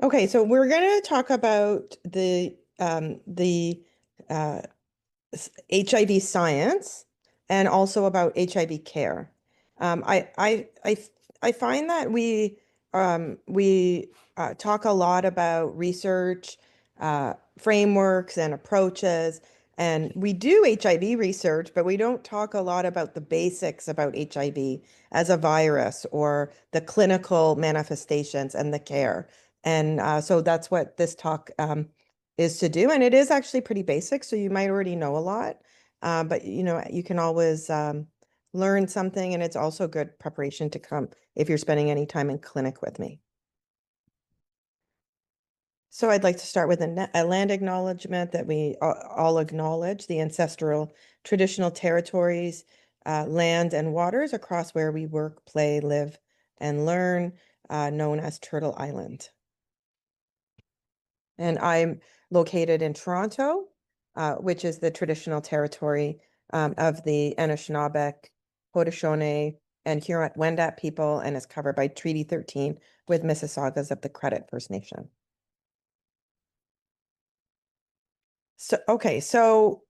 Okay, so we're going to talk about the HIV science and also about HIV care. I find that we talk a lot about research, frameworks and approaches, and we do HIV research, but we don't talk a lot about the basics about HIV as a virus or the clinical manifestations and the care. And so that's what this talk is to do. And it is actually pretty basic, so you might already know a lot. But you can always learn something, and it's also good preparation to come if you're spending any time in clinic with me. So I'd like to start with a land acknowledgement that we all acknowledge the ancestral traditional territories, land and waters across where we work, play, live, and learn, known as Turtle Island. And I'm located in Toronto, which is the traditional territory of the Anishinaabe, Haudenosaunee, and Huron-Wendat people, and is covered by Treaty 13 with Mississaugas of the Credit First Nation. So, okay, so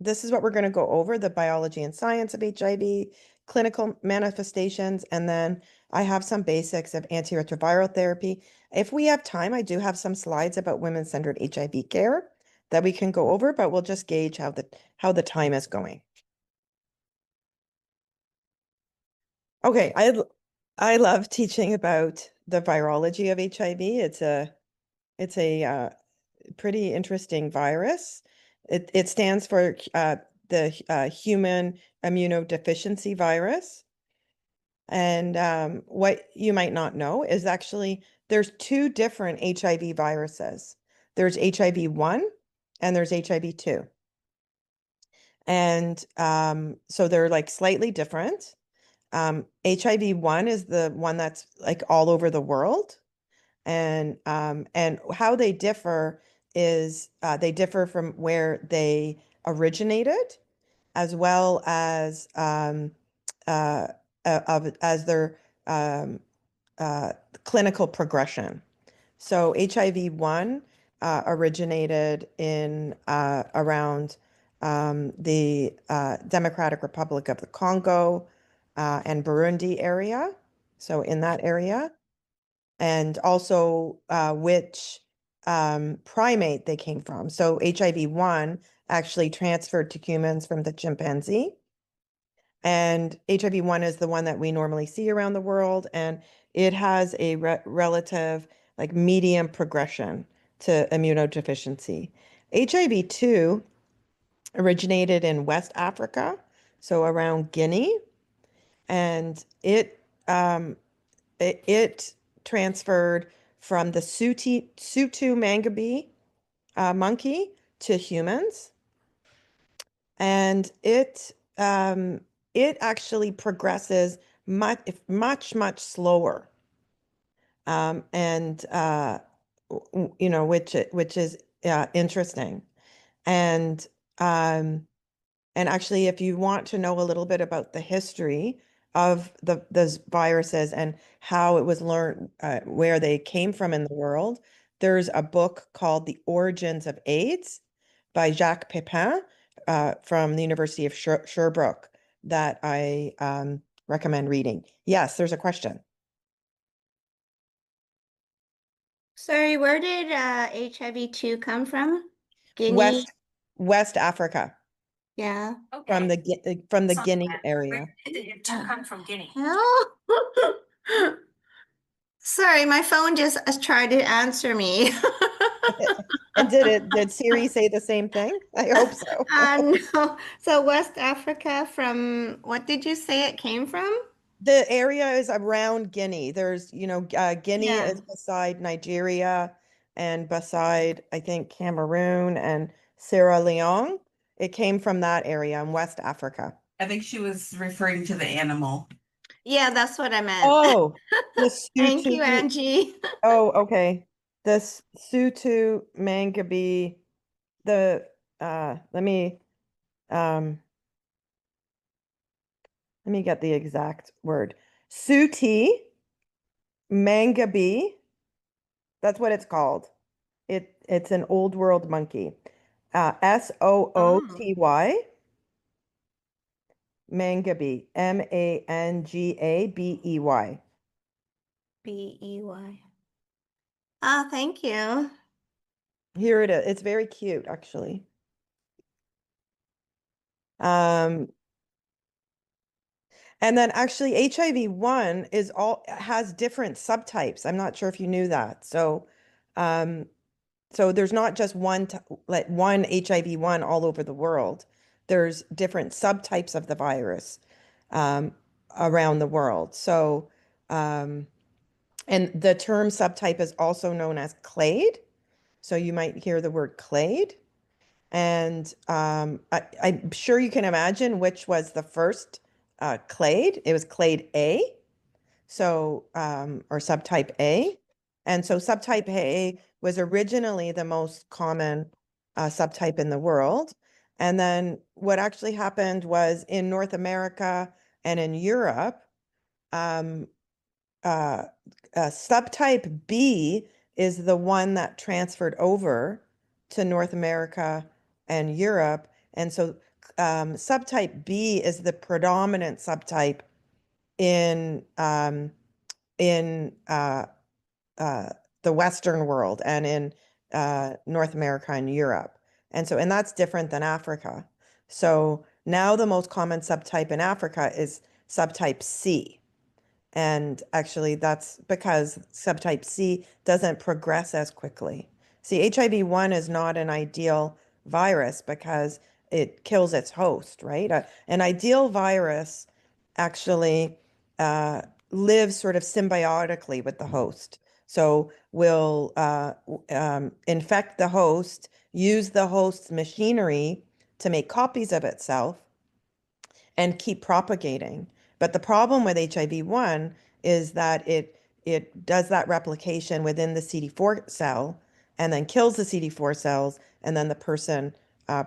this is what we're going to go over, the biology and science of HIV, clinical manifestations, and then I have some basics of antiretroviral therapy. If we have time, I do have some slides about women-centered HIV care that we can go over, but we'll just gauge how the time is going. Okay, I love teaching about the virology of HIV. It's a pretty interesting virus. It stands for the human immunodeficiency virus. And what you might not know is actually there's two different HIV viruses. There's HIV-1 and there's HIV-2. And so they're like slightly different. HIV-1 is the one that's like all over the world. And how they differ is they differ from where they originated, as well as as their clinical progression. So HIV-1 originated in around the Democratic Republic of the Congo and Burundi area. So in that area, and also which primate they came from. So HIV-1 actually transferred to humans from the chimpanzee. And HIV-1 is the one that we normally see around the world, and it has a relative, like medium progression to immunodeficiency. HIV-2 originated in West Africa, so around Guinea, and it transferred from the Sutu-Mangabe monkey to humans, and it actually progresses much slower, and which is interesting, and actually, if you want to know a little bit about the history of those viruses and how it was learned, where they came from in the world, there's a book called The Origins of AIDS by Jacques Pepin from the University of Sherbrooke that I recommend reading. Yes, there's a question. Sorry, where did HIV-2 come from? Guinea? West Africa. Yeah. Okay. From the Guinea area. Where did it come from? Guinea? Oh. Sorry, my phone just tried to answer me. And did Siri say the same thing? I hope so. No. So West Africa from, what did you say it came from? The area is around Guinea. There's, Guinea Yeah. is beside Nigeria and beside, I think, Cameroon and Sierra Leone. It came from that area in West Africa. I think she was referring to the animal. Yeah, that's what I meant. Oh, the Thank you, Angie. Oh, okay. The Sutu-Mangabe, let me get the exact word. Suti manga bee. That's what it's called. It's an old world monkey. Sooty, manga bee, Mangabey. B-E-Y. Oh, thank you. Here it is. It's very cute, actually. And then actually HIV-1 has different subtypes. I'm not sure if you knew that. So there's not just one HIV-1 all over the world. There's different subtypes of the virus around the world. So and the term subtype is also known as clade. So you might hear the word clade. And I'm sure you can imagine which was the first clade. It was clade A, so or subtype A. And so subtype A was originally the most common subtype in the world. And then what actually happened was in North America and in Europe, um, subtype B is the one that transferred over to North America and Europe. And so subtype B is the predominant subtype in in the Western world and in North America and Europe. And that's different than Africa. So now the most common subtype in Africa is subtype C. And actually, that's because subtype C doesn't progress as quickly. See, HIV-1 is not an ideal virus because it kills its host, right? An ideal virus actually lives sort of symbiotically with the host. So will infect the host, use the host's machinery to make copies of itself, and keep propagating. But the problem with HIV-1 is that it does that replication within the CD4 cell and then kills the CD4 cells, and then the person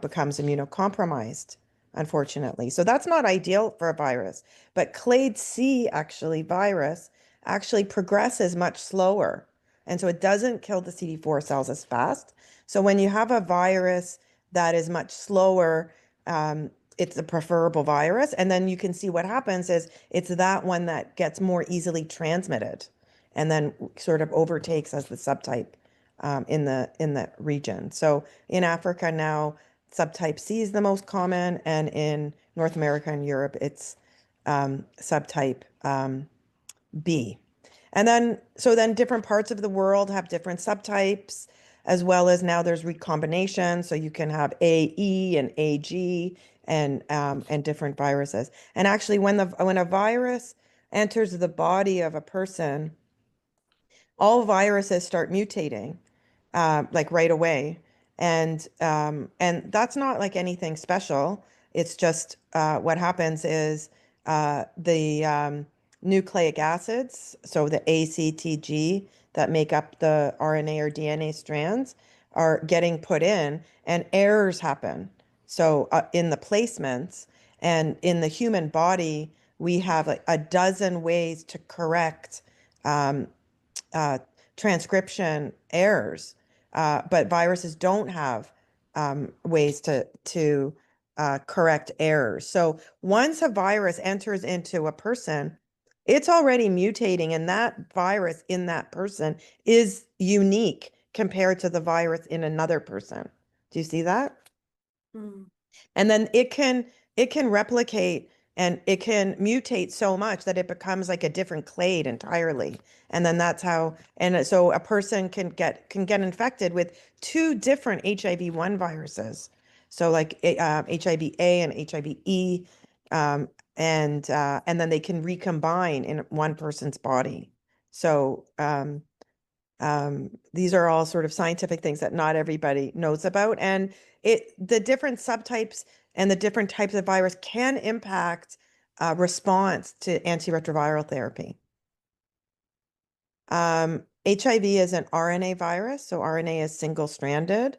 becomes immunocompromised, unfortunately. So that's not ideal for a virus. But clade C virus actually progresses much slower. And so it doesn't kill the CD4 cells as fast. So when you have a virus that is much slower, it's a preferable virus. And then you can see what happens is it's that one that gets more easily transmitted and then sort of overtakes as the subtype in the region. So in Africa now, subtype C is the most common, and in North America and Europe, it's subtype B. And then, so then different parts of the world have different subtypes, as well as now there's recombination. So you can have AE and AG and different viruses. And actually, when a virus enters the body of a person, all viruses start mutating like right away. And that's not like anything special. It's just what happens is the nucleic acids, so the ACTG that make up the RNA or DNA strands, are getting put in, and errors happen. So in the placements and in the human body, we have a dozen ways to correct uh, transcription errors, but viruses don't have ways to correct errors. So once a virus enters into a person, it's already mutating, and that virus in that person is unique compared to the virus in another person. Do you see that? Mm. And then it can replicate and it can mutate so much that it becomes like a different clade entirely. And then that's how, and so a person can get infected with two different HIV-1 viruses. So like HIV-A and HIV-E, and then they can recombine in one person's body. So these are all sort of scientific things that not everybody knows about. And the different subtypes and the different types of virus can impact response to antiretroviral therapy. HIV is an RNA virus, so RNA is single-stranded,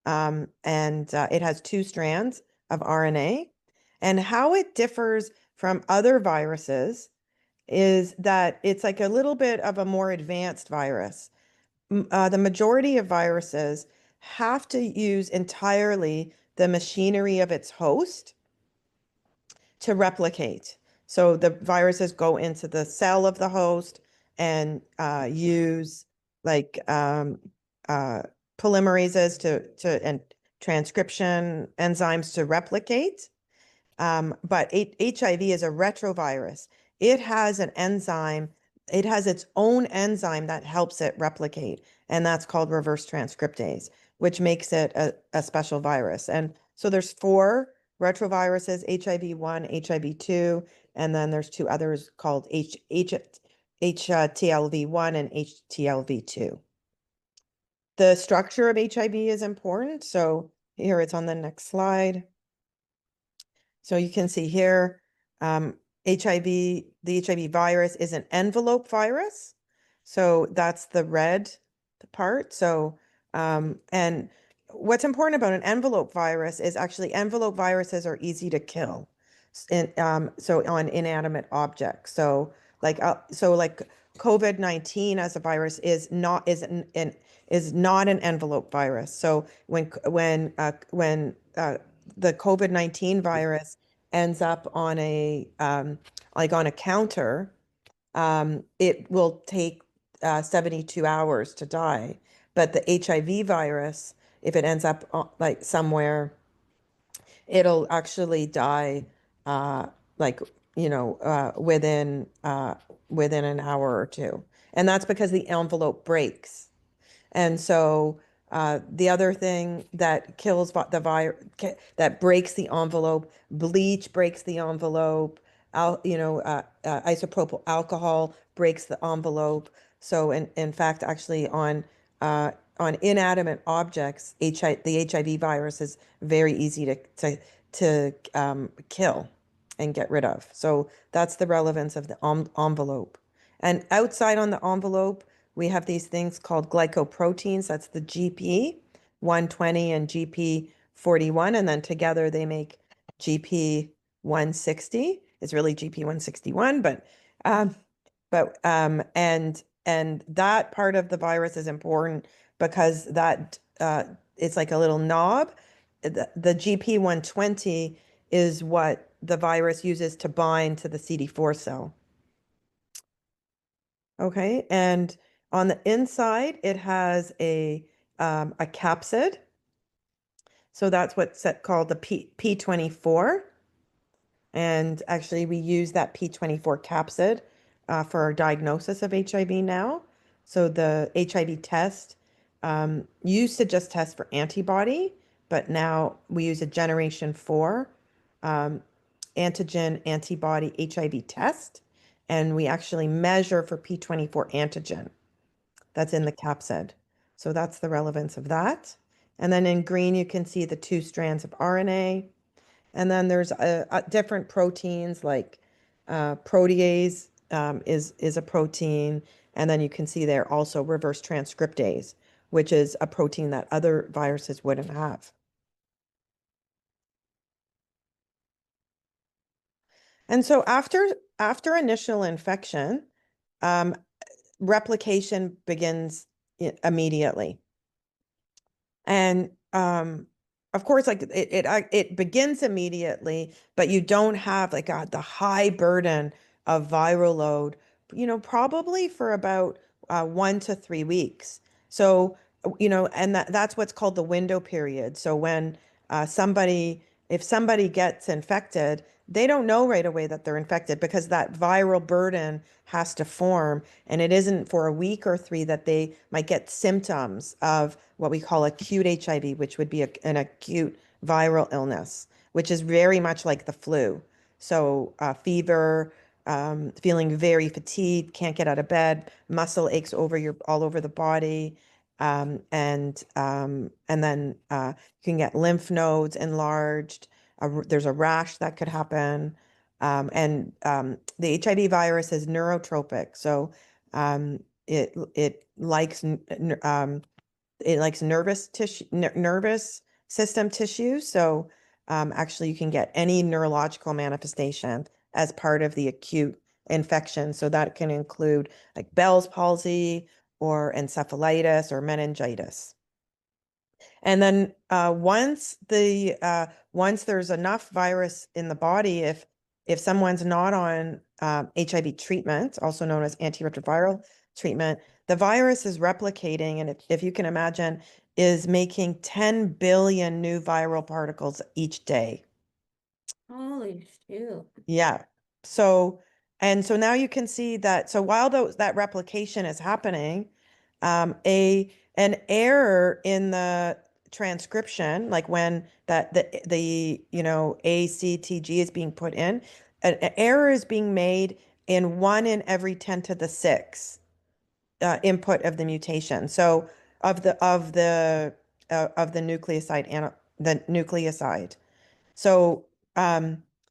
and it has two strands of RNA. And how it differs from other viruses is that it's like a little bit of a more advanced virus. The majority of viruses have to use entirely the machinery of its host to replicate. So the viruses go into the cell of the host and use like polymerases and transcription enzymes to replicate. But HIV is a retrovirus. It has an enzyme, it has its own enzyme that helps it replicate, and that's called reverse transcriptase, which makes it a special virus. And so there's 4 retroviruses, HIV-1, HIV-2, and then there's 2 others called HTLV-1 and HTLV-2. The structure of HIV is important. So here it's on the next slide. So you can see here, HIV, the HIV virus is an envelope virus. So that's the red part. So, and what's important about an envelope virus is actually envelope viruses are easy to kill. So on inanimate objects. So like COVID-19 as a virus is not an envelope virus. So when the COVID-19 virus ends up on a like on a counter, it will take 72 hours to die. But the HIV virus, if it ends up like somewhere, it'll actually die like within an hour or 2. And that's because the envelope breaks. And so the other thing that kills the virus, that breaks the envelope, bleach breaks the envelope, isopropyl alcohol breaks the envelope. So in fact, actually on inanimate objects, the HIV virus is very easy to kill and get rid of. So that's the relevance of the envelope. And outside on the envelope, we have these things called glycoproteins. That's the GP 120 and GP 41, and then together they make GP 160. It's really GP 161, and that part of the virus is important because that it's like a little knob. The GP 120 is what the virus uses to bind to the CD4 cell. Okay, and on the inside, it has a capsid. So that's what's called the P24. And actually, we use that P24 capsid for our diagnosis of HIV now. So the HIV test used to just test for antibody, but now we use a generation 4 antigen antibody HIV test. And we actually measure for P24 antigen. That's in the capsid. So that's the relevance of that. And then in green, you can see the 2 strands of RNA. And then there's different proteins like protease is a protein. And then you can see there also reverse transcriptase, which is a protein that other viruses wouldn't have. And so after initial infection, replication begins immediately. And of course, like it begins immediately, but you don't have like the high burden of viral load, probably for about 1 to 3 weeks. So, and that's what's called the window period. So when if somebody gets infected, they don't know right away that they're infected because that viral burden has to form. And it isn't for a week or 3 that they might get symptoms of what we call acute HIV, which would be an acute viral illness, which is very much like the flu. So fever, feeling very fatigued, can't get out of bed, muscle aches all over the body. And then you can get lymph nodes enlarged. There's a rash that could happen. And the HIV virus is neurotropic. So it likes nervous tissue, nervous system tissue. So actually you can get any neurological manifestation as part of the acute infections. So that can include like Bell's palsy or encephalitis or meningitis. And then once there's enough virus in the body, if someone's not on HIV treatment, also known as antiretroviral treatment, the virus is replicating, and if you can imagine, is making 10 billion new viral particles each day. Holy shoot. Yeah. So, and so now you can see that. So while that replication is happening, an error in the transcription, like when the ACTG is being put in, an error is being made in 1 in every 10 to the 6 input of the mutation. So of the nucleoside and the nucleoside. So,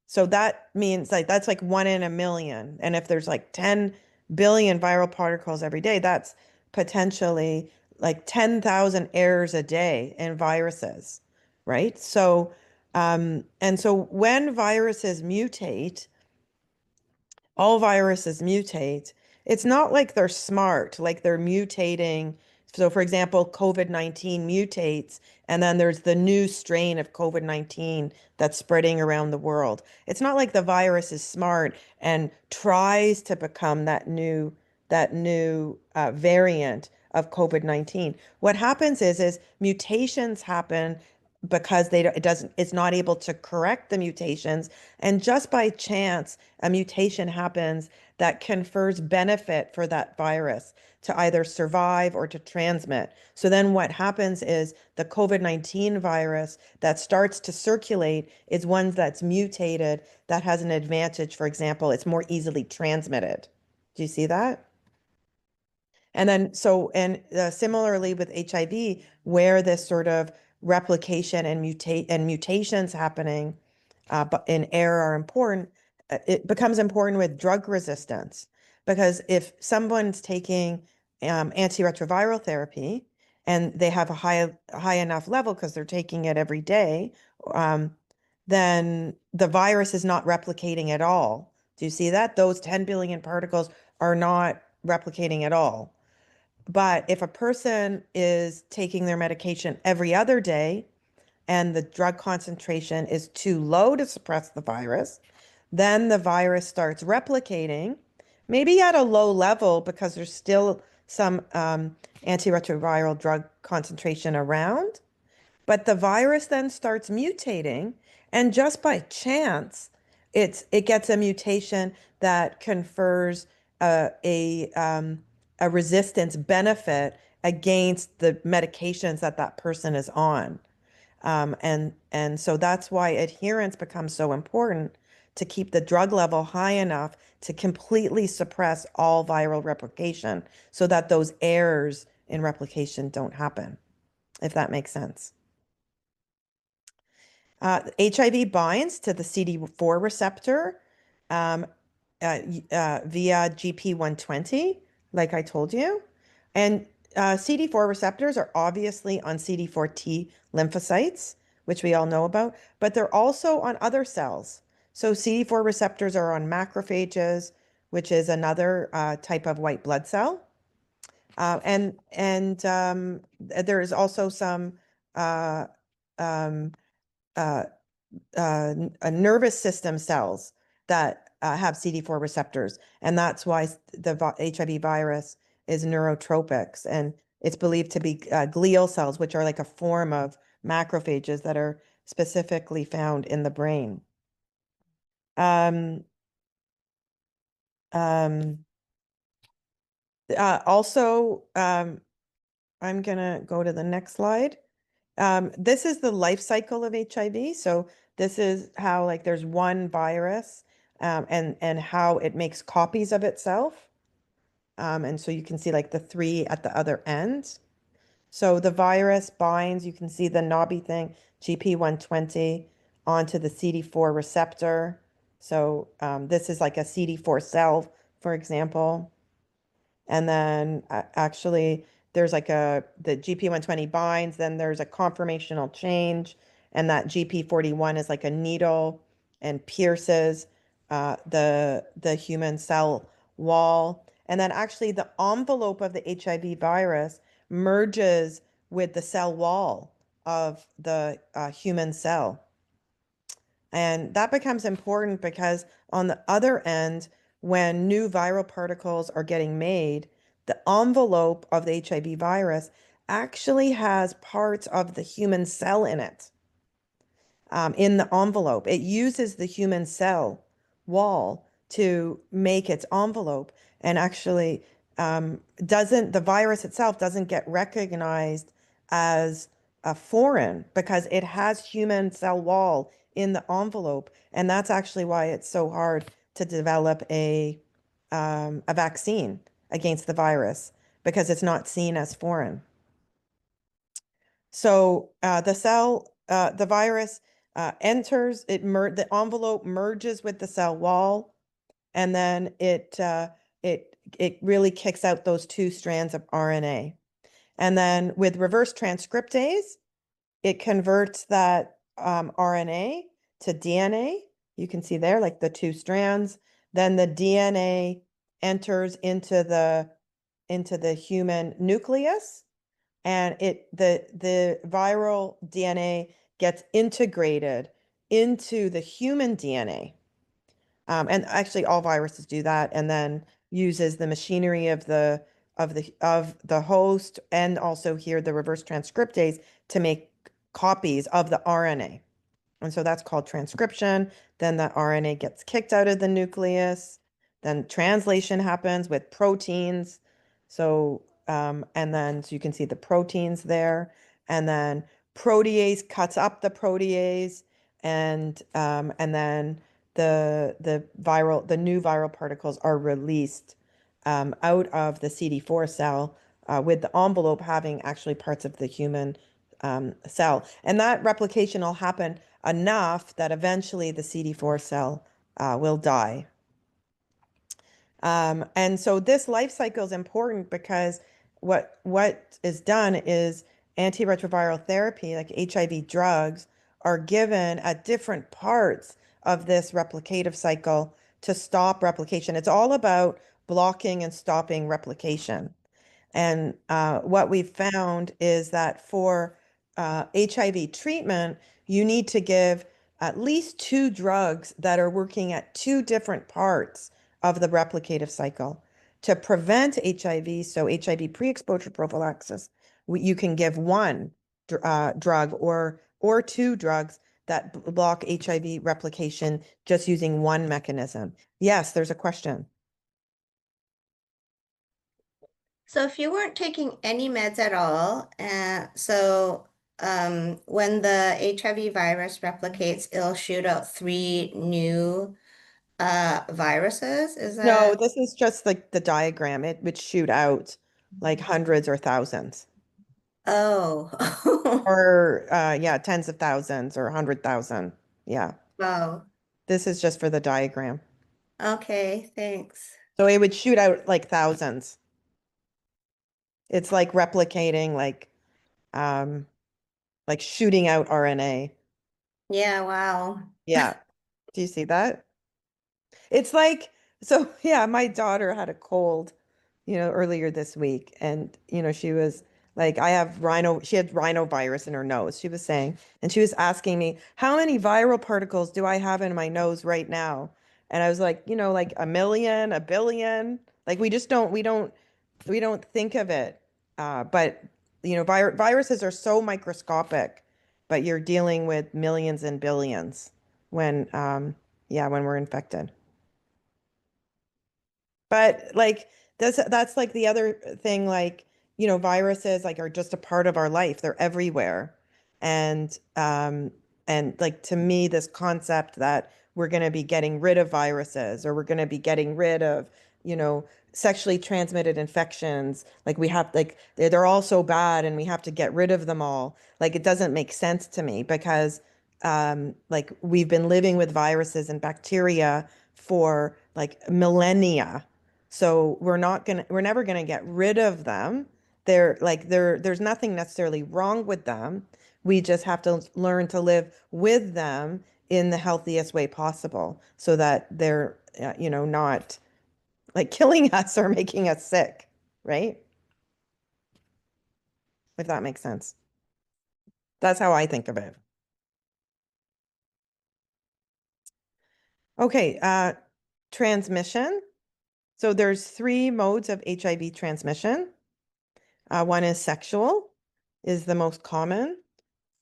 so that means like that's like 1 in a million. And if there's like 10 billion viral particles every day, that's potentially like 10,000 errors a day in viruses, right? So, and so when viruses mutate, all viruses mutate. It's not like they're smart, like they're mutating. So, for example, COVID-19 mutates, and then there's the new strain of COVID-19 that's spreading around the world. It's not like the virus is smart and tries to become that new variant of COVID-19. What happens is mutations happen because it's not able to correct the mutations, and just by chance a mutation happens that confers benefit for that virus to either survive or to transmit. So then what happens is the COVID-19 virus that starts to circulate is one that's mutated that has an advantage. For example, it's more easily transmitted. Do you see that? And then, similarly with HIV, where this sort of replication and mutations happening, but in error are important, it becomes important with drug resistance. Because if someone's taking antiretroviral therapy and they have a high enough level because they're taking it every day, um, then the virus is not replicating at all. Do you see that? Those 10 billion particles are not replicating at all. But if a person is taking their medication every other day and the drug concentration is too low to suppress the virus, then the virus starts replicating, maybe at a low level because there's still some antiretroviral drug concentration around. But the virus then starts mutating, and just by chance, it gets a mutation that confers a resistance benefit against the medications that person is on. And so that's why adherence becomes so important, to keep the drug level high enough to completely suppress all viral replication so that those errors in replication don't happen, if that makes sense. HIV binds to the CD4 receptor via GP120, like I told you. And CD4 receptors are obviously on CD4 T lymphocytes, which we all know about, but they're also on other cells. So CD4 receptors are on macrophages, which is another type of white blood cell. And there is also some nervous system cells that have CD4 receptors. And that's why the HIV virus is neurotropics. And it's believed to be glial cells, which are like a form of macrophages that are specifically found in the brain. I'm going to go to the next slide. This is the life cycle of HIV. So this is how, like, there's one virus and how it makes copies of itself. And so you can see like the 3 at the other end. So the virus binds, you can see the knobby thing, GP120 onto the CD4 receptor. So this is like a CD4 cell, for example. And then actually there's like the GP120 binds, then there's a conformational change, and that GP41 is like a needle and pierces the human cell wall. And then actually the envelope of the HIV virus merges with the cell wall of the human cell. And that becomes important because on the other end, when new viral particles are getting made, the envelope of the HIV virus actually has parts of the human cell in it, in the envelope. It uses the human cell wall to make its envelope, and actually the virus itself doesn't get recognized as a foreign because it has human cell wall in the envelope. And that's actually why it's so hard to develop a vaccine against the virus, because it's not seen as foreign. So the virus enters, the envelope merges with the cell wall, and then it really kicks out those two strands of RNA. And then with reverse transcriptase, it converts that RNA to DNA. You can see there, like the two strands. Then the DNA enters into the human nucleus, and the viral DNA gets integrated into the human DNA. And actually all viruses do that, and then uses the machinery of the host, and also here the reverse transcriptase, to make copies of the RNA. And so that's called transcription. Then the RNA gets kicked out of the nucleus. Then translation happens with proteins. So, and then so you can see the proteins there. And then protease cuts up the protease, and then the new viral particles are released out of the CD4 cell, with the envelope having actually parts of the human cell. And that replication will happen enough that eventually the CD4 cell will die. And so this life cycle is important because what is done is antiretroviral therapy, like HIV drugs, are given at different parts of this replicative cycle to stop replication. It's all about blocking and stopping replication. And what we've found is that for HIV treatment, you need to give at least two drugs that are working at two different parts of the replicative cycle to prevent HIV. So HIV pre-exposure prophylaxis, you can give one drug or two drugs that block HIV replication just using one mechanism. Yes, there's a question. So if you weren't taking any meds at all, when the HIV virus replicates, it'll shoot out three new viruses. Is No, that? this is just like the diagram. It would shoot out like hundreds or thousands, Oh, or yeah, tens of thousands or 100,000. Yeah, wow. this is just for the diagram. Okay, thanks. So it would shoot out like thousands. It's like replicating, like shooting out RNA. Yeah, wow. Yeah. Do you see that? It's like, so yeah, my daughter had a cold, earlier this week. And, she was like, she had rhinovirus in her nose, she was saying. And she was asking me, how many viral particles do I have in my nose right now? And I was like, like a million, a billion. Like we don't think of it. But, viruses are so microscopic, but you're dealing with millions and billions when, when we're infected. But like that's like the other thing, like, viruses like are just a part of our life. They're everywhere. And like to me, this concept that we're going to be getting rid of viruses, or we're going to be getting rid of, sexually transmitted infections, like we have, like they're all so bad and we have to get rid of them all. Like it doesn't make sense to me, because like we've been living with viruses and bacteria for like millennia. So we're never gonna get rid of them. There's nothing necessarily wrong with them. We just have to learn to live with them in the healthiest way possible so that they're, not like killing us or making us sick, right? If that makes sense. That's how I think of it. Okay, transmission. So there's 3 modes of HIV transmission. One is sexual, is the most common.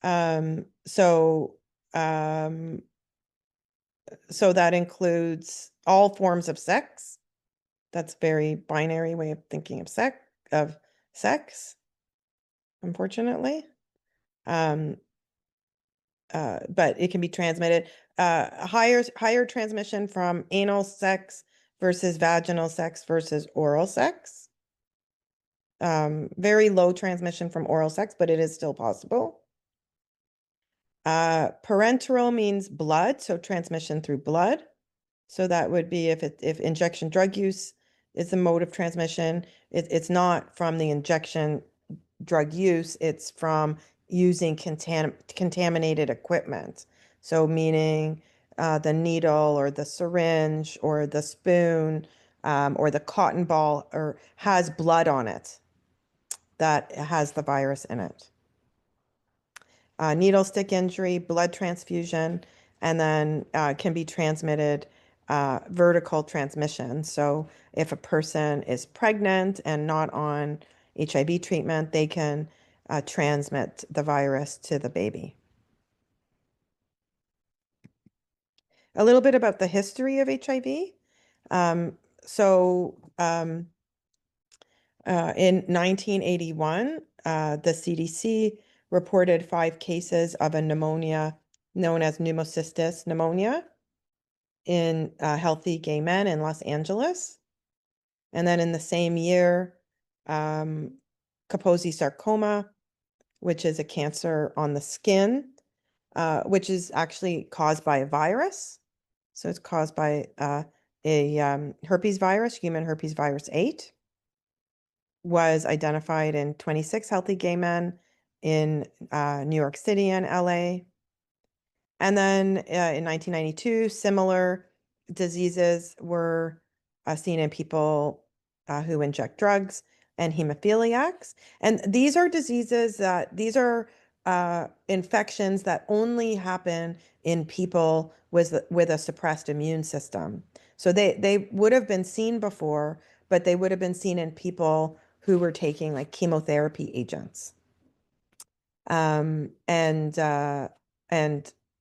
Um, so, um, so that includes all forms of sex. That's very binary way of thinking of sex, unfortunately. But it can be transmitted. Higher transmission from anal sex versus vaginal sex versus oral sex. Very low transmission from oral sex, but it is still possible. Parenteral means blood, so transmission through blood. So that would be if injection drug use is the mode of transmission, it's not from the injection drug use, it's from using contaminated equipment. So meaning the needle or the syringe or the spoon or the cotton ball or has blood on it that has the virus in it. Needle stick injury, blood transfusion, and then can be transmitted vertical transmission. So if a person is pregnant and not on HIV treatment, they can transmit the virus to the baby. A little bit about the history of HIV. In 1981, the CDC reported 5 cases of a pneumonia known as pneumocystis pneumonia in healthy gay men in Los Angeles. And then in the same year, Kaposi sarcoma, which is a cancer on the skin, which is actually caused by a virus. So it's caused by a herpes virus, human herpes virus 8, was identified in 26 healthy gay men in New York City and LA. And then in 1992, similar diseases were seen in people who inject drugs and hemophiliacs. And these are diseases these are infections that only happen in people with a suppressed immune system. So they would have been seen before, but they would have been seen in people who were taking like chemotherapy agents. And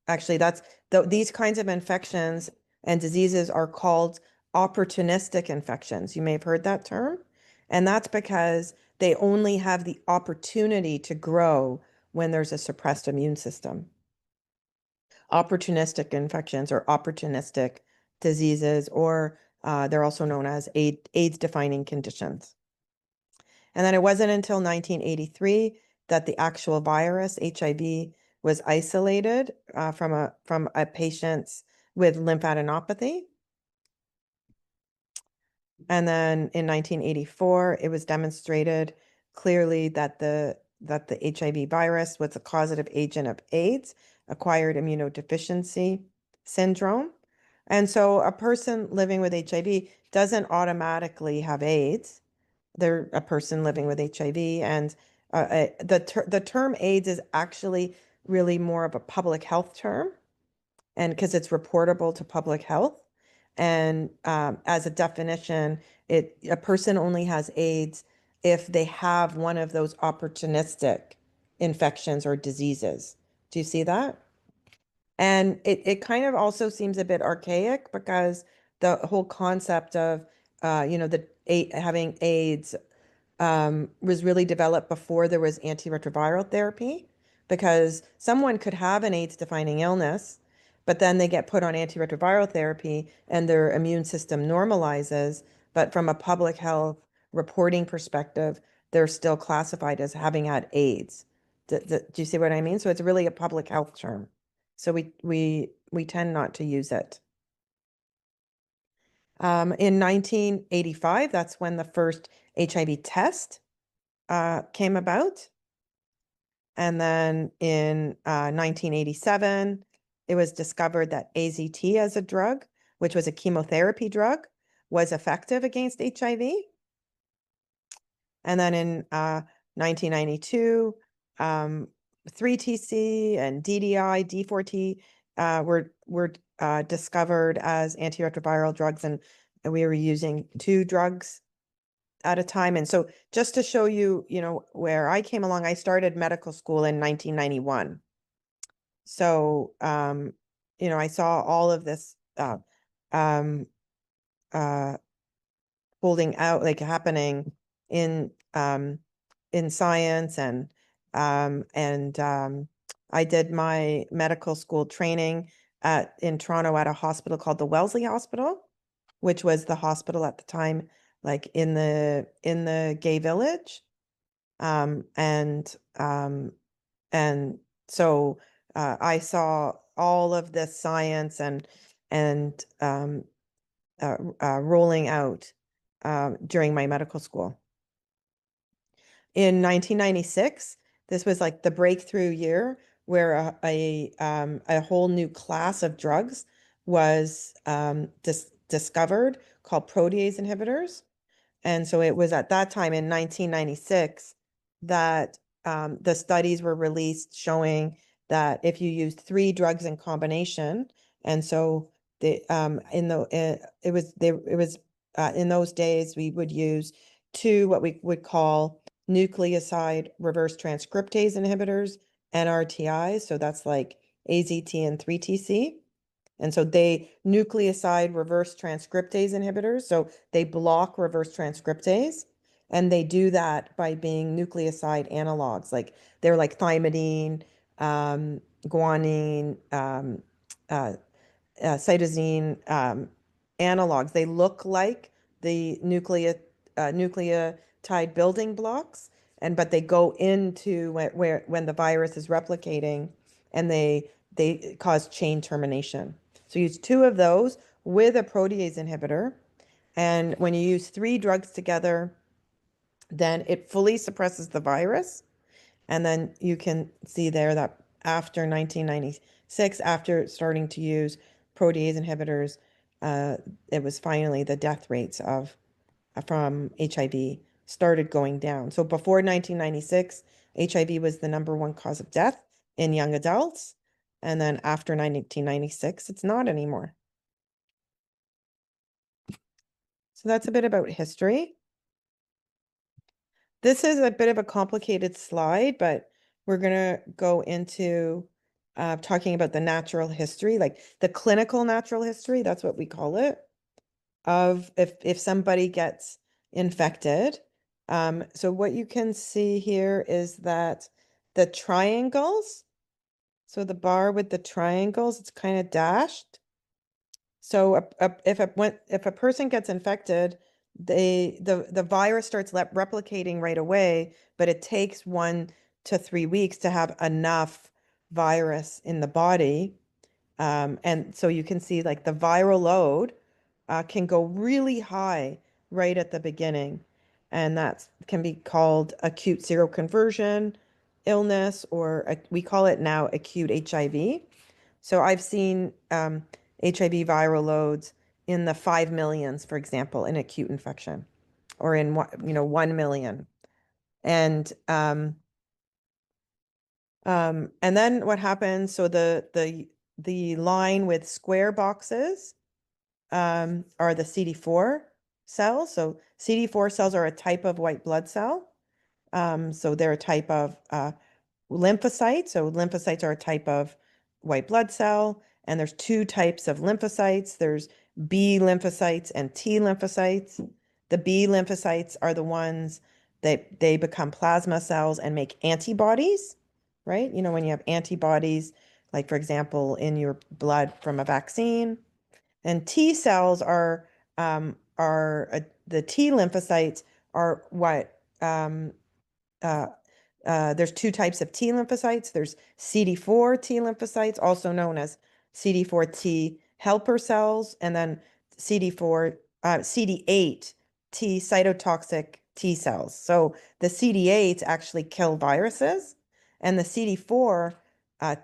actually these kinds of infections and diseases are called opportunistic infections. You may have heard that term. And that's because they only have the opportunity to grow when there's a suppressed immune system. Opportunistic infections or opportunistic diseases, or they're also known as AIDS-defining conditions. And then it wasn't until 1983 that the actual virus, HIV, was isolated from a patient's with lymphadenopathy. And then in 1984, it was demonstrated clearly that the HIV virus was a causative agent of AIDS, acquired immunodeficiency syndrome. And so a person living with HIV doesn't automatically have AIDS. They're a person living with HIV, and the term AIDS is actually really more of a public health term, and because it's reportable to public health. And as a definition, a person only has AIDS if they have one of those opportunistic infections or diseases. Do you see that? And it kind of also seems a bit archaic because the whole concept of having AIDS was really developed before there was antiretroviral therapy, because someone could have an AIDS-defining illness, but then they get put on antiretroviral therapy and their immune system normalizes. But from a public health reporting perspective, they're still classified as having had AIDS. Do you see what I mean? So it's really a public health term. So we tend not to use it. In 1985, that's when the first HIV test came about. And then in 1987, it was discovered that AZT as a drug, which was a chemotherapy drug, was effective against HIV. And then in 1992, 3TC and DDI, D4T were discovered as antiretroviral drugs, and we were using 2 drugs at a time. And so just to show you, where I came along, I started medical school in 1991. So, I saw all of this um, holding out, like happening in science, and I did my medical school training in Toronto at a hospital called the Wellesley Hospital, which was the hospital at the time, like in the gay village. And so I saw all of this science and rolling out during my medical school. In 1996, this was like the breakthrough year where a whole new class of drugs was discovered called protease inhibitors. And so it was at that time in 1996 that the studies were released showing that if you used 3 drugs in combination, and so the in those days we would use 2 what we would call nucleoside reverse transcriptase inhibitors, NRTIs. So that's like AZT and 3TC. And so they nucleoside reverse transcriptase inhibitors. So they block reverse transcriptase. And they do that by being nucleoside analogs. Like they're like thymidine, guanine, cytosine analogs. They look like the nucleotide building blocks, but they go into where when the virus is replicating, and they cause chain termination. So use 2 of those with a protease inhibitor. And when you use 3 drugs together, then it fully suppresses the virus. And then you can see there that after 1996, after starting to use protease inhibitors, it was finally the death rates from HIV started going down. So before 1996, HIV was the #1 cause of death in young adults. And then after 1996, it's not anymore. So that's a bit about history. This is a bit of a complicated slide, but we're going to go into talking about the natural history, like the clinical natural history, that's what we call it, of if somebody gets infected. So what you can see here is that the triangles, so the bar with the triangles, it's kind of dashed. So if a person gets infected, the virus starts replicating right away, but it takes 1 to 3 weeks to have enough virus in the body. And so you can see like the viral load can go really high right at the beginning. And that can be called acute seroconversion illness, or we call it now acute HIV. So I've seen HIV viral loads in the 5 millions, for example, in acute infection, or in 1 million. And then what happens? So the line with square boxes are the CD4 cells. So CD4 cells are a type of white blood cell. So they're a type of lymphocytes. So lymphocytes are a type of white blood cell, and there's 2 types of lymphocytes. There's B lymphocytes and T lymphocytes. The B lymphocytes are the ones that they become plasma cells and make antibodies, right? When you have antibodies, like for example, in your blood from a vaccine. And T cells are the T lymphocytes are what there's 2 types of T lymphocytes. There's CD4 T lymphocytes, also known as CD4 T helper cells, and then CD8 T cytotoxic T cells. So the CD8 actually kill viruses, and the CD4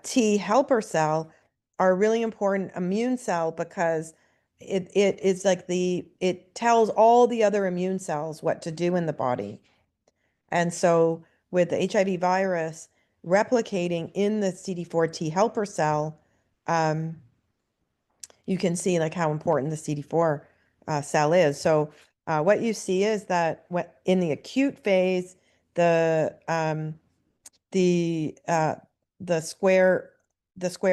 T helper cell are a really important immune cell because it is like it tells all the other immune cells what to do in the body. And so with the HIV virus replicating in the CD4 T helper cell, you can see like how important the CD4 cell is. So what you see is that in the acute phase, the the uh, the square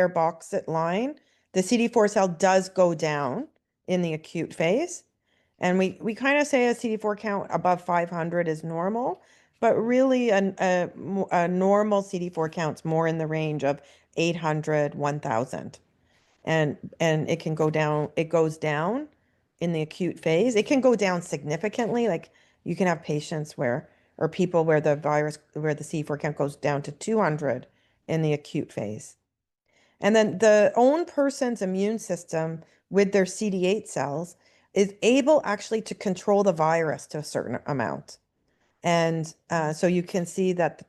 box line, the CD4 cell does go down in the acute phase. And we kind of say a CD4 count above 500 is normal, but really a normal CD4 count's more in the range of 800, 1000. And it can go down, it goes down in the acute phase. It can go down significantly. Like you can have patients or people where the CD4 count goes down to 200 in the acute phase. And then the own person's immune system with their CD8 cells is able actually to control the virus to a certain amount. And so you can see that the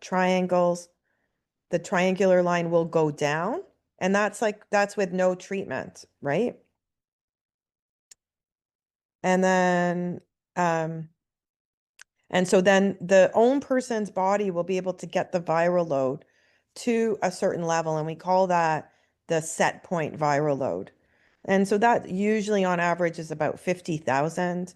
triangular line will go down, and that's with no treatment, right? And then and so then the own person's body will be able to get the viral load to a certain level, and we call that the set point viral load. And so that usually on average is about 50,000,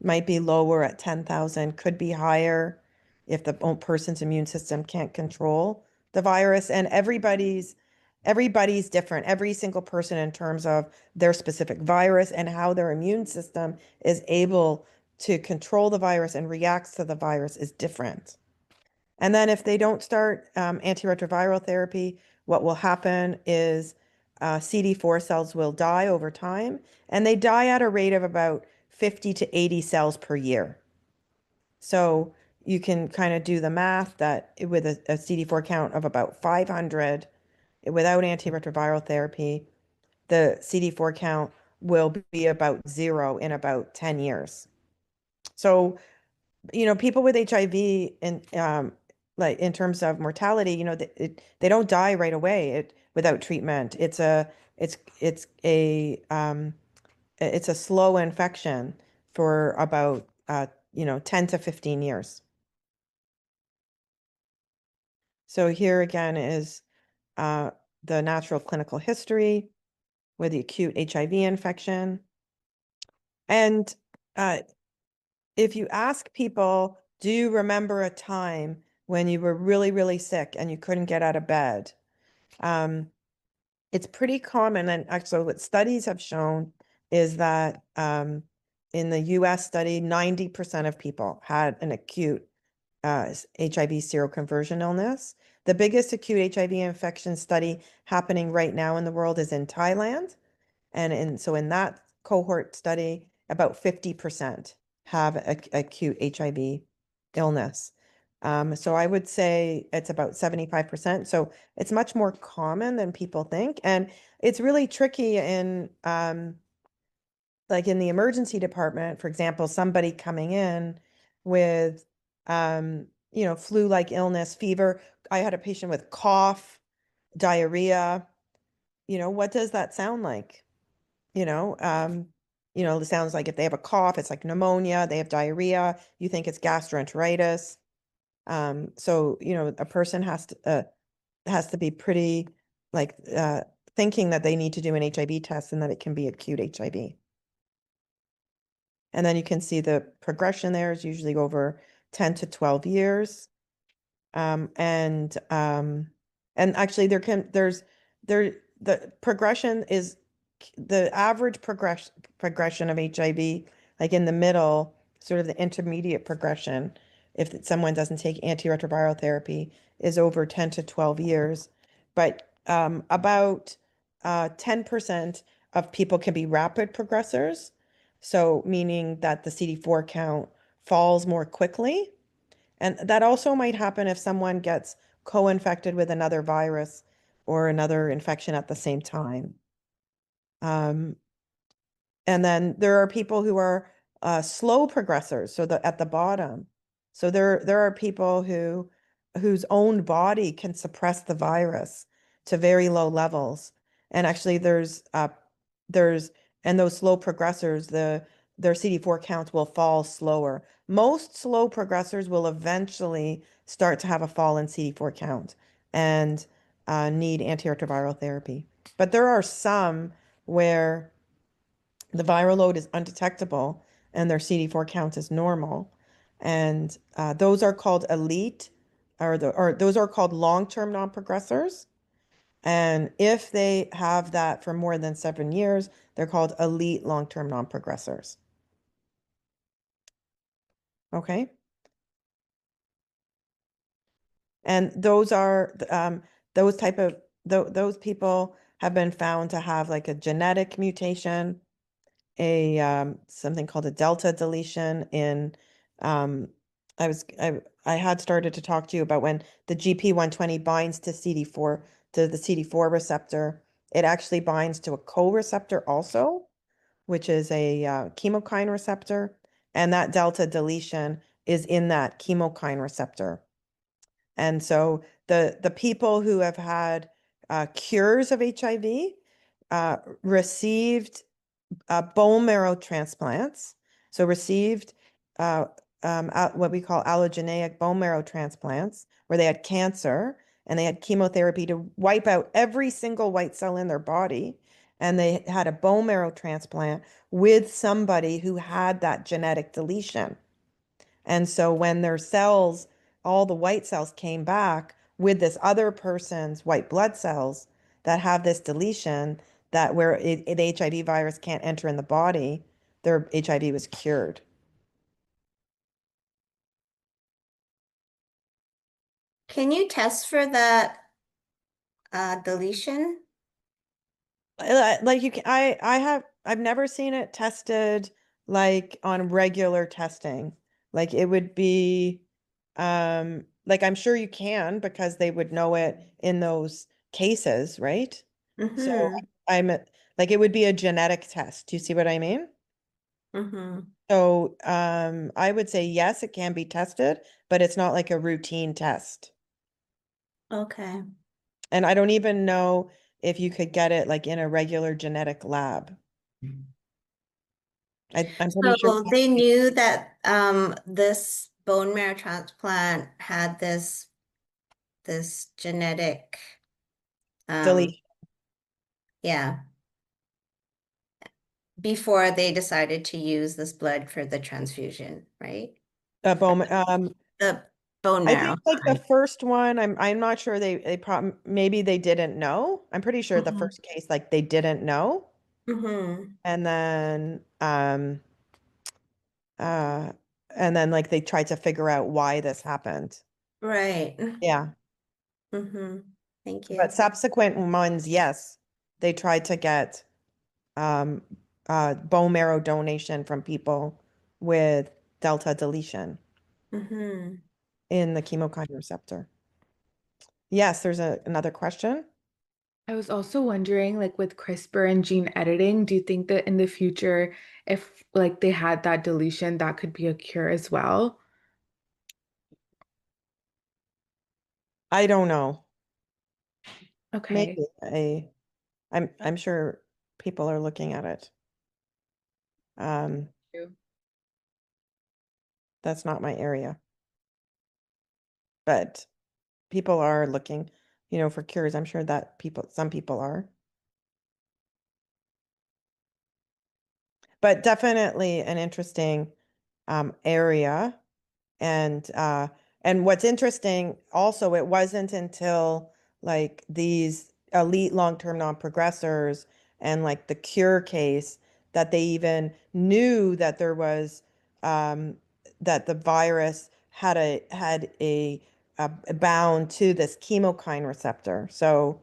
might be lower at 10,000, could be higher if the person's immune system can't control the virus. And everybody's different, every single person in terms of their specific virus and how their immune system is able to control the virus and reacts to the virus is different. And then if they don't start antiretroviral therapy, what will happen is CD4 cells will die over time, and they die at a rate of about 50 to 80 cells per year. So you can kind of do the math that with a CD4 count of about 500, without antiretroviral therapy, the CD4 count will be about 0 in about 10 years. So, people with HIV like in terms of mortality, they don't die right away without treatment. It's a slow infection for about 10 to 15 years. So here again is the natural clinical history with the acute HIV infection. And if you ask people, do you remember a time when you were really, really sick and you couldn't get out of bed? It's pretty common. And actually what studies have shown is that in the US study, 90% of people had an acute HIV seroconversion illness. The biggest acute HIV infection study happening right now in the world is in Thailand. And so in that cohort study, about 50% have acute HIV illness. So I would say it's about 75%. So it's much more common than people think. And it's really tricky in like in the emergency department, for example, somebody coming in with flu-like illness, fever. I had a patient with cough, diarrhea. What does that sound like? It sounds like if they have a cough, it's like pneumonia, they have diarrhea, you think it's gastroenteritis. So, a person has to be pretty like thinking that they need to do an HIV test and that it can be acute HIV. And then you can see the progression there is usually over 10 to 12 years. And actually the progression is the average progression of HIV, like in the middle, sort of the intermediate progression, if someone doesn't take antiretroviral therapy, is over 10 to 12 years. But about 10% of people can be rapid progressors. So meaning that the CD4 count falls more quickly. And that also might happen if someone gets co-infected with another virus or another infection at the same time. And then there are people who are slow progressors, so at the bottom. So there are people whose own body can suppress the virus to very low levels. And actually and those slow progressors, their CD4 counts will fall slower. Most slow progressors will eventually start to have a fall in CD4 count and need antiretroviral therapy. But there are some where the viral load is undetectable and their CD4 count is normal. And those are called elite, or those are called long-term non-progressors. And if they have that for more than 7 years, they're called elite long-term non-progressors. Okay. And those are those type of those people have been found to have like a genetic mutation, a something called a delta deletion in I had started to talk to you about when the GP120 binds to CD4 to the CD4 receptor, it actually binds to a co-receptor also, which is a chemokine receptor, and that delta deletion is in that chemokine receptor. And so the people who have had cures of HIV received bone marrow transplants, so received what we call allogeneic bone marrow transplants, where they had cancer and they had chemotherapy to wipe out every single white cell in their body. And they had a bone marrow transplant with somebody who had that genetic deletion. And so when their cells, all the white cells came back with this other person's white blood cells that have this deletion, that where the HIV virus can't enter in the body, their HIV was cured. Can you test for that deletion? Like you can, I've never seen it tested like on regular testing. Like it would be, like I'm sure you can because they would know it in those cases, right? So Mm-hmm. I'm like it would be a genetic test. Do you see what I mean? Mm-hmm. So I would say yes, it can be tested, but it's not like a routine test. Okay. And I don't even know if you could get it like in a regular genetic lab. I'm pretty sure. So they knew that this bone marrow transplant had this genetic Delete yeah, before they decided to use this blood for the transfusion, right? bone. The bone I marrow. think like the first one, I'm not sure they maybe they didn't know. I'm pretty sure the Mm-hmm. first case like they didn't know, Mm-hmm. and then uh like they tried to figure out why this happened. Right. Yeah, Mm-hmm. Thank but you. subsequent ones, yes, they tried to get um bone marrow donation from people with delta deletion Mm-hmm. in the chemokine receptor. Yes, there's another question. I was also wondering, like with CRISPR and gene editing, do you think that in the future, if like they had that deletion, that could be a cure as well? I don't know. Okay. Maybe I'm sure people are looking at it. Um, that's not my area, but people are looking, for cures. I'm sure that some people are, but definitely an interesting area. And what's interesting also, it wasn't until like these elite long-term non-progressors and like the cure case that they even knew that there was that the virus had a bound to this chemokine receptor. So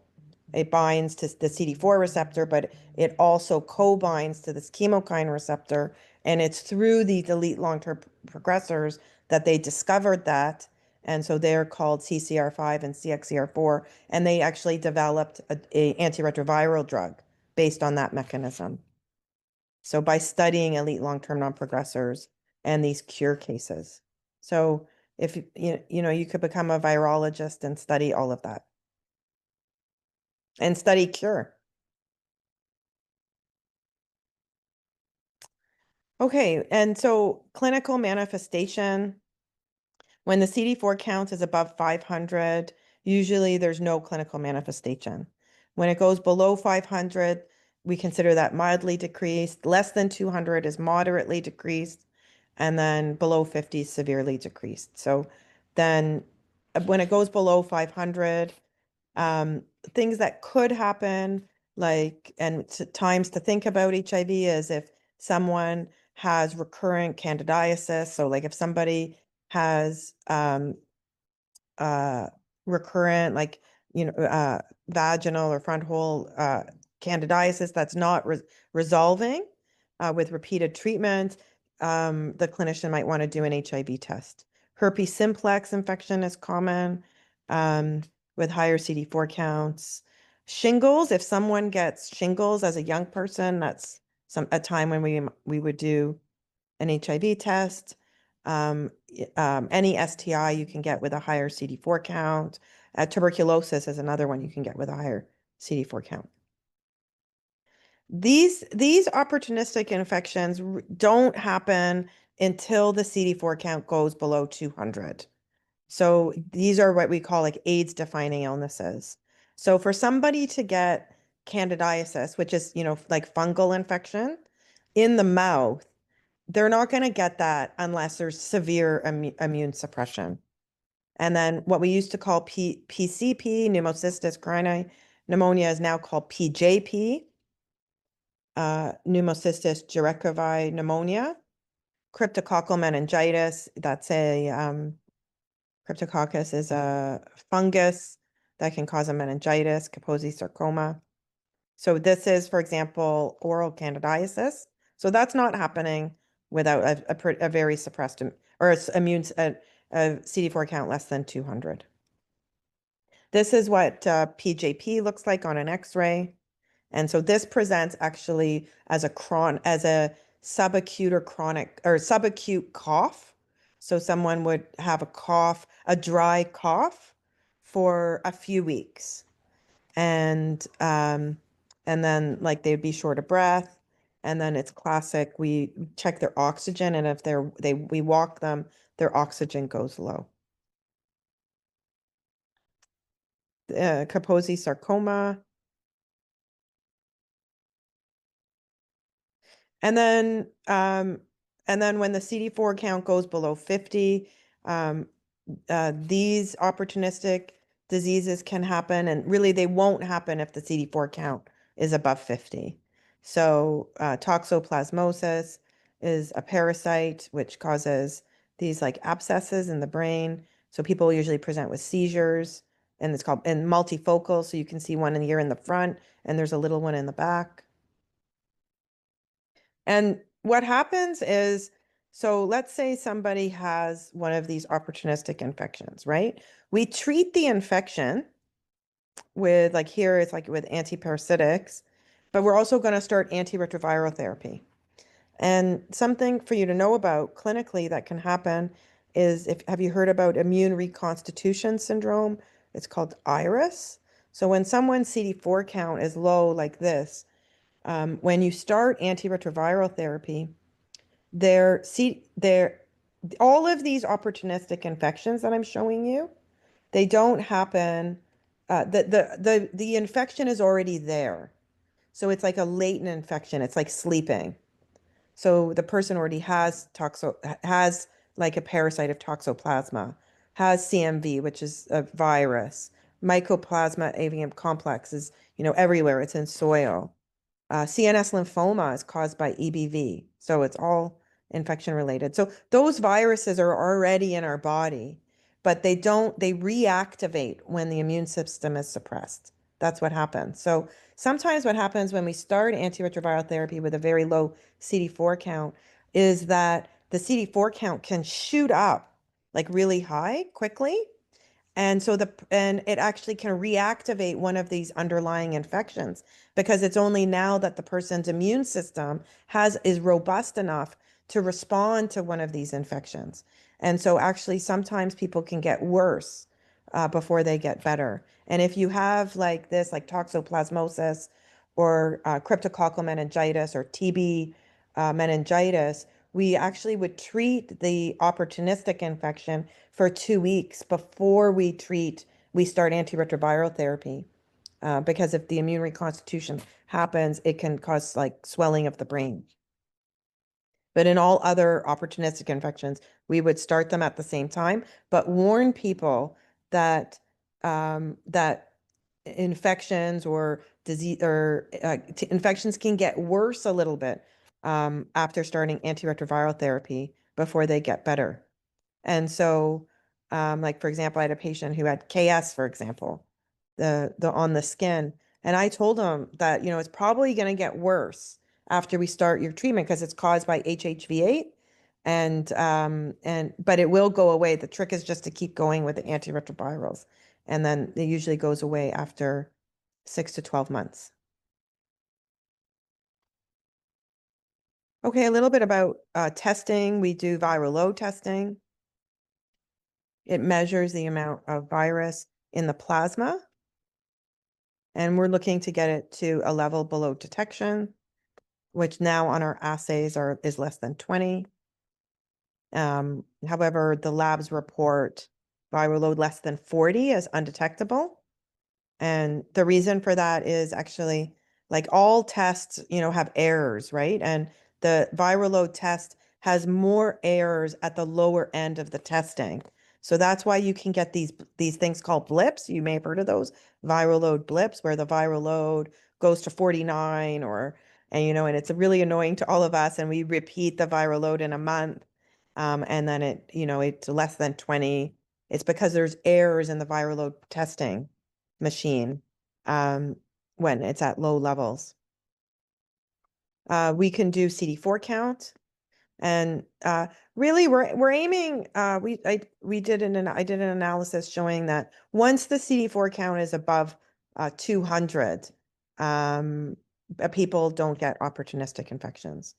it binds to the CD4 receptor, but it also co-binds to this chemokine receptor. And it's through these elite long-term progressors that they discovered that. And so they're called CCR5 and CXCR4. And they actually developed a antiretroviral drug based on that mechanism. So by studying elite long-term non-progressors and these cure cases. So if you could become a virologist and study all of that and study cure. Okay, and so clinical manifestation, when the CD4 count is above 500, usually there's no clinical manifestation. When it goes below 500, we consider that mildly decreased. Less than 200 is moderately decreased. And then below 50 is severely decreased. So then when it goes below 500, things that could happen, like, and times to think about HIV is if someone has recurrent candidiasis. So like if somebody has uh, recurrent, like, vaginal or front hole candidiasis that's not resolving with repeated treatment, the clinician might want to do an HIV test. Herpes simplex infection is common with higher CD4 counts. Shingles, if someone gets shingles as a young person, that's a time when we would do an HIV test. Any STI you can get with a higher CD4 count. Tuberculosis is another one you can get with a higher CD4 count. These opportunistic infections don't happen until the CD4 count goes below 200. So these are what we call like AIDS defining illnesses. So for somebody to get candidiasis, which is, like fungal infection in the mouth, they're not going to get that unless there's severe immune suppression. And then what we used to call PCP, pneumocystis carinii pneumonia, is now called PJP, pneumocystis jirovecii pneumonia. Cryptococcal meningitis, that's Cryptococcus is a fungus that can cause a meningitis, Kaposi sarcoma. So this is, for example, oral candidiasis. So that's not happening without a very suppressed or a CD4 count less than 200. This is what PJP looks like on an X-ray. And so this presents actually as a subacute or chronic or subacute cough. So someone would have a cough, a dry cough for a few weeks. And then like they'd be short of breath. And then it's classic. We check their oxygen, and if we walk them, their oxygen goes low. Kaposi sarcoma. And then when the CD4 count goes below 50, these opportunistic diseases can happen, and really they won't happen if the CD4 count is above 50. So toxoplasmosis is a parasite which causes these like abscesses in the brain. So people usually present with seizures, and it's called multifocal. So you can see one in the front, and there's a little one in the back. And what happens is, so let's say somebody has one of these opportunistic infections, right? We treat the infection with, like here, it's like with antiparasitics, but we're also going to start antiretroviral therapy. And something for you to know about clinically that can happen is, have you heard about immune reconstitution syndrome? It's called IRIS. So when someone's CD4 count is low like this, when you start antiretroviral therapy, all of these opportunistic infections that I'm showing you, they don't happen. The infection is already there, so it's like a latent infection. It's like sleeping. So the person already has like a parasite of toxoplasma, has CMV, which is a virus. Mycoplasma avium complex is, everywhere. It's in soil. CNS lymphoma is caused by EBV. So it's all infection related. So those viruses are already in our body, but they reactivate when the immune system is suppressed. That's what happens. So sometimes what happens when we start antiretroviral therapy with a very low CD4 count is that the CD4 count can shoot up like really high quickly. And so it actually can reactivate one of these underlying infections, because it's only now that the person's immune system is robust enough to respond to one of these infections. And so actually sometimes people can get worse before they get better. And if you have like this, like toxoplasmosis or cryptococcal meningitis or TB, meningitis, we actually would treat the opportunistic infection for 2 weeks before we start antiretroviral therapy. Because if the immune reconstitution happens, it can cause like swelling of the brain. But in all other opportunistic infections, we would start them at the same time, but warn people that that infections or disease or infections can get worse a little bit after starting antiretroviral therapy before they get better. And so, like for example, I had a patient who had KS, for example, the on the skin, and I told him that it's probably going to get worse after we start your treatment because it's caused by HHV8, and but it will go away. The trick is just to keep going with the antiretrovirals, and then it usually goes away after 6 to 12 months. Okay, a little bit about testing. We do viral load testing. It measures the amount of virus in the plasma, and we're looking to get it to a level below detection, which now on our assays is less than 20. However, the labs report viral load less than 40 as undetectable. And the reason for that is actually like all tests, have errors, right? And the viral load test has more errors at the lower end of the testing. So that's why you can get these things called blips. You may have heard of those viral load blips where the viral load goes to 49 and it's really annoying to all of us. And we repeat the viral load in a month. And then it's less than 20. It's because there's errors in the viral load testing machine when it's at low levels. We can do CD4 count, and really we're aiming. I did an analysis showing that once the CD4 count is above 200, people don't get opportunistic infections.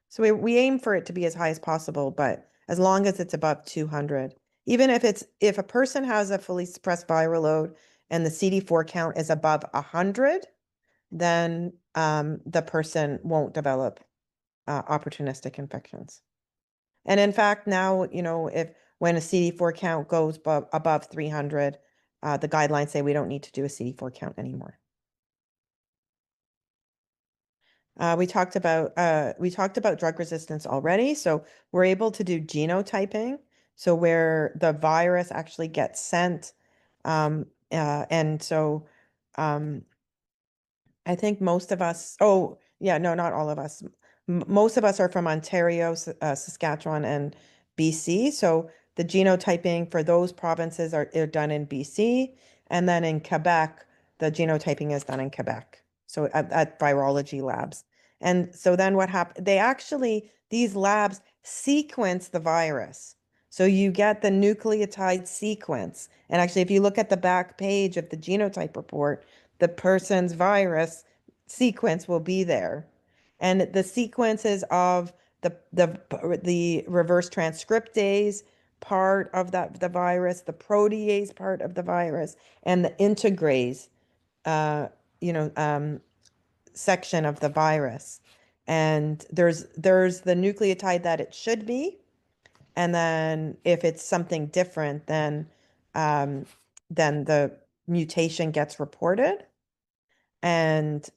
So we aim for it to be as high as possible, but as long as it's above 200, even if a person has a fully suppressed viral load and the CD4 count is above 100, then the person won't develop opportunistic infections. And in fact, now, when a CD4 count goes above 300, the guidelines say we don't need to do a CD4 count anymore. We talked about drug resistance already. So we're able to do genotyping. So where the virus actually gets sent. And so I think most of us, oh yeah, no, not all of us. Most of us are from Ontario, Saskatchewan, and BC. So the genotyping for those provinces are done in BC. And then in Quebec, the genotyping is done in Quebec. So at virology labs. And so then what happened? These labs sequence the virus. So you get the nucleotide sequence. And actually, if you look at the back page of the genotype report, the person's virus sequence will be there. And the sequences of the reverse transcriptase part of the virus, the protease part of the virus, and the integrase, section of the virus. And there's the nucleotide that it should be, and then if it's something different, then the mutation gets reported. And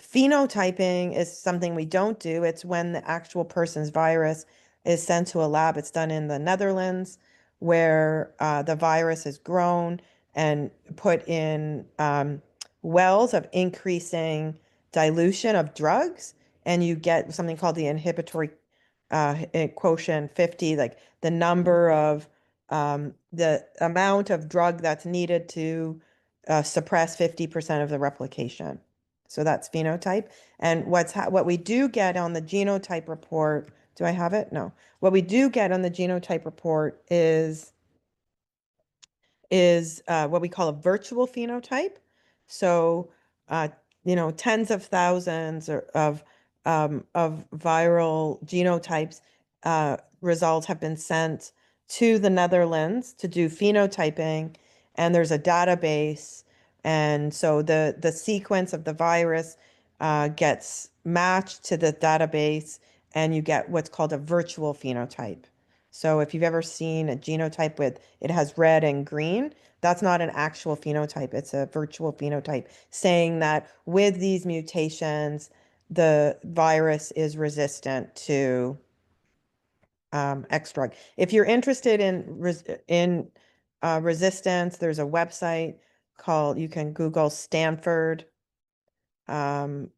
phenotyping is something we don't do. It's when the actual person's virus is sent to a lab. It's done in the Netherlands, where the virus is grown and put in wells of increasing dilution of drugs, and you get something called the inhibitory quotient 50, like the number of the amount of drug that's needed to suppress 50% of the replication. So that's phenotype. And what we do get on the genotype report, do I have it? No. What we do get on the genotype report is what we call a virtual phenotype. So, tens of thousands of viral genotypes results have been sent to the Netherlands to do phenotyping, and there's a database, and so the sequence of the virus gets matched to the database, and you get what's called a virtual phenotype. So if you've ever seen a genotype with it has red and green, that's not an actual phenotype. It's a virtual phenotype saying that with these mutations, the virus is resistant to X drug. If you're interested in resistance, there's a website called, you can Google Stanford HIV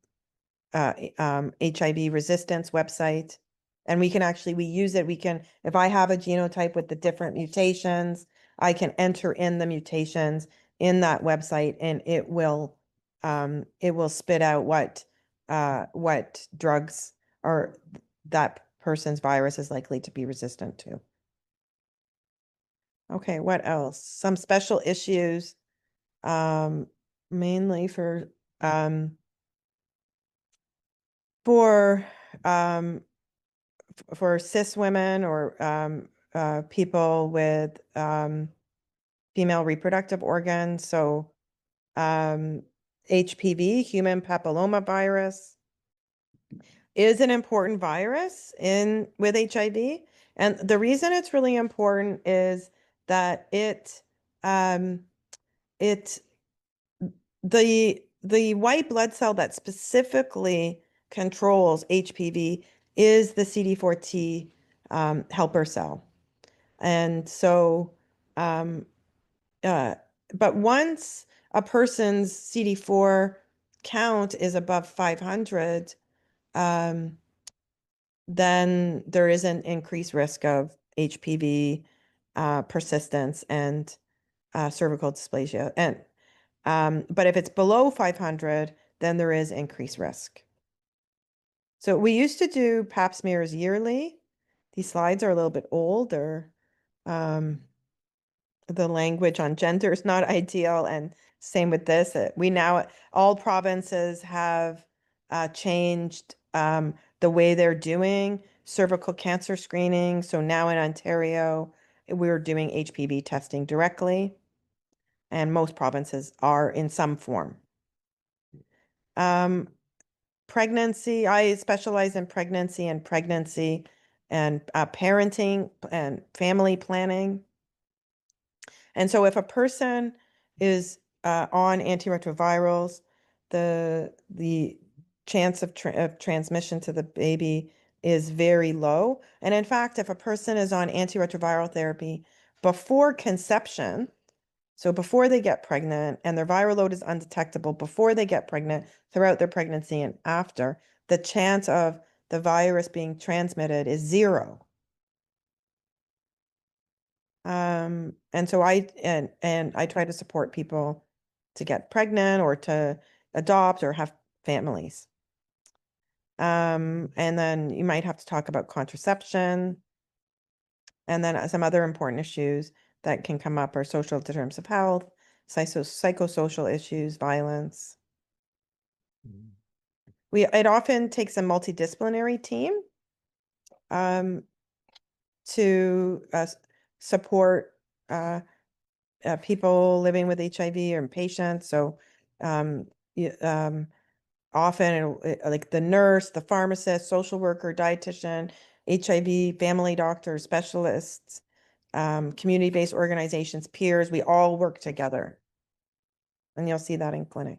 resistance website. And we can actually, we use it. We can, if I have a genotype with the different mutations, I can enter in the mutations in that website, and it will spit out what drugs are that person's virus is likely to be resistant to. Okay, what else? Some special issues, mainly for cis women or people with female reproductive organs. So HPV, human papillomavirus, is an important virus with HIV. And the reason it's really important is that the white blood cell that specifically controls HPV is the CD4T helper cell. And so, but once a person's CD4 count is above 500, then there is an increased risk of HPV persistence and cervical dysplasia. But if it's below 500, then there is increased risk. So we used to do pap smears yearly. These slides are a little bit older. The language on gender is not ideal, and same with this. We now, all provinces have changed the way they're doing cervical cancer screening. So now in Ontario, we're doing HPV testing directly, and most provinces are in some form. Pregnancy, I specialize in pregnancy and parenting and family planning. And so if a person is on antiretrovirals, the chance of transmission to the baby is very low. And in fact, if a person is on antiretroviral therapy before conception, so before they get pregnant and their viral load is undetectable before they get pregnant, throughout their pregnancy and after, the chance of the virus being transmitted is 0. And so I try to support people to get pregnant or to adopt or have families. And then you might have to talk about contraception. And then some other important issues that can come up are social determinants of health, psychosocial issues, violence. It often takes a multidisciplinary team to support people living with HIV or patients. So often like the nurse, the pharmacist, social worker, dietitian, HIV, family doctor, specialists, community-based organizations, peers, we all work together. And you'll see that in clinic.